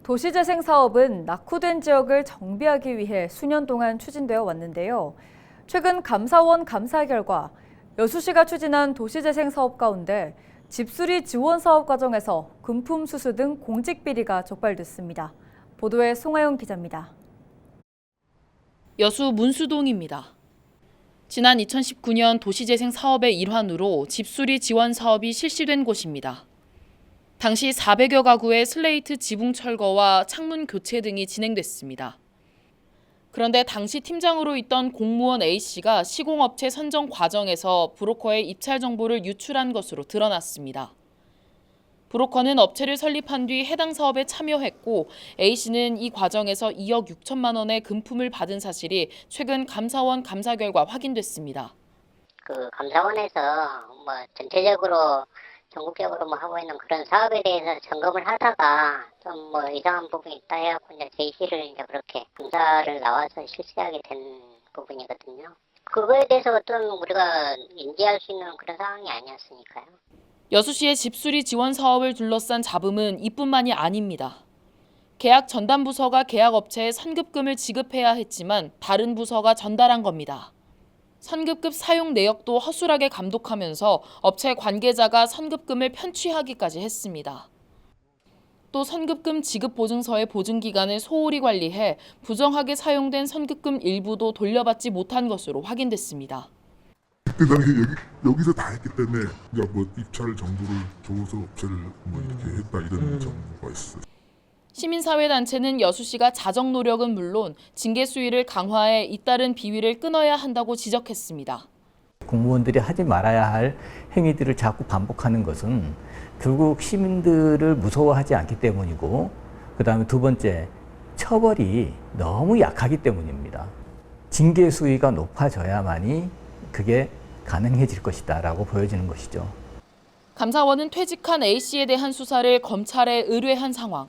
도시재생 사업은 낙후된 지역을 정비하기 위해 수년 동안 추진되어 왔는데요. 최근 감사원 감사 결과 여수시가 추진한 도시재생 사업 가운데 집수리 지원 사업 과정에서 금품 수수 등 공직 비리가 적발됐습니다. 보도에 송하영 기자입니다. 여수 문수동입니다. 지난 2019년 도시재생 사업의 일환으로 집수리 지원 사업이 실시된 곳입니다. 당시 400여 가구의 슬레이트 지붕 철거와 창문 교체 등이 진행됐습니다. 그런데 당시 팀장으로 있던 공무원 A씨가 시공업체 선정 과정에서 브로커의 입찰 정보를 유출한 것으로 드러났습니다. 브로커는 업체를 설립한 뒤 해당 사업에 참여했고 A씨는 이 과정에서 2억 6천만 원의 금품을 받은 사실이 최근 감사원 감사 결과 확인됐습니다. 감사원에서 전체적으로 전국적으로 하고 있는 그런 사업에 대해서 점검을 하다가 좀 이상한 부분이 있다 해갖고 이제 제시를 이제 그렇게 감사를 나와서 실시하게 된 부분이거든요. 그거에 대해서 어떤 우리가 인지할 수 있는 그런 상황이 아니었으니까요. 여수시의 집수리 지원 사업을 둘러싼 잡음은 이뿐만이 아닙니다. 계약 전담 부서가 계약업체에 선급금을 지급해야 했지만 다른 부서가 전달한 겁니다. 선급금 사용 내역도 허술하게 감독하면서 업체 관계자가 선급금을 편취하기까지 했습니다. 또 선급금 지급 보증서의 보증 기간을 소홀히 관리해 부정하게 사용된 선급금 일부도 돌려받지 못한 것으로 확인됐습니다. 그때 당시 여기서 다 했기 때문에 입찰 정보를 줘서 업체를 이렇게 했다 이런 정보가 있어요. 시민사회단체는 여수시가 자정 노력은 물론 징계 수위를 강화해 잇따른 비위를 끊어야 한다고 지적했습니다. 공무원들이 하지 말아야 할 행위들을 자꾸 반복하는 것은 결국 시민들을 무서워하지 않기 때문이고, 그다음에 두 번째, 처벌이 너무 약하기 때문입니다. 징계 수위가 높아져야만이 그게 가능해질 것이다라고 보여지는 것이죠. 감사원은 퇴직한 A씨에 대한 수사를 검찰에 의뢰한 상황.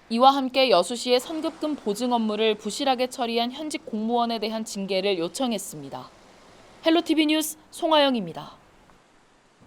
이와 함께 여수시의 선급금 보증 업무를 부실하게 처리한 현직 공무원에 대한 징계를 요청했습니다. 헬로티비 뉴스 송하영입니다.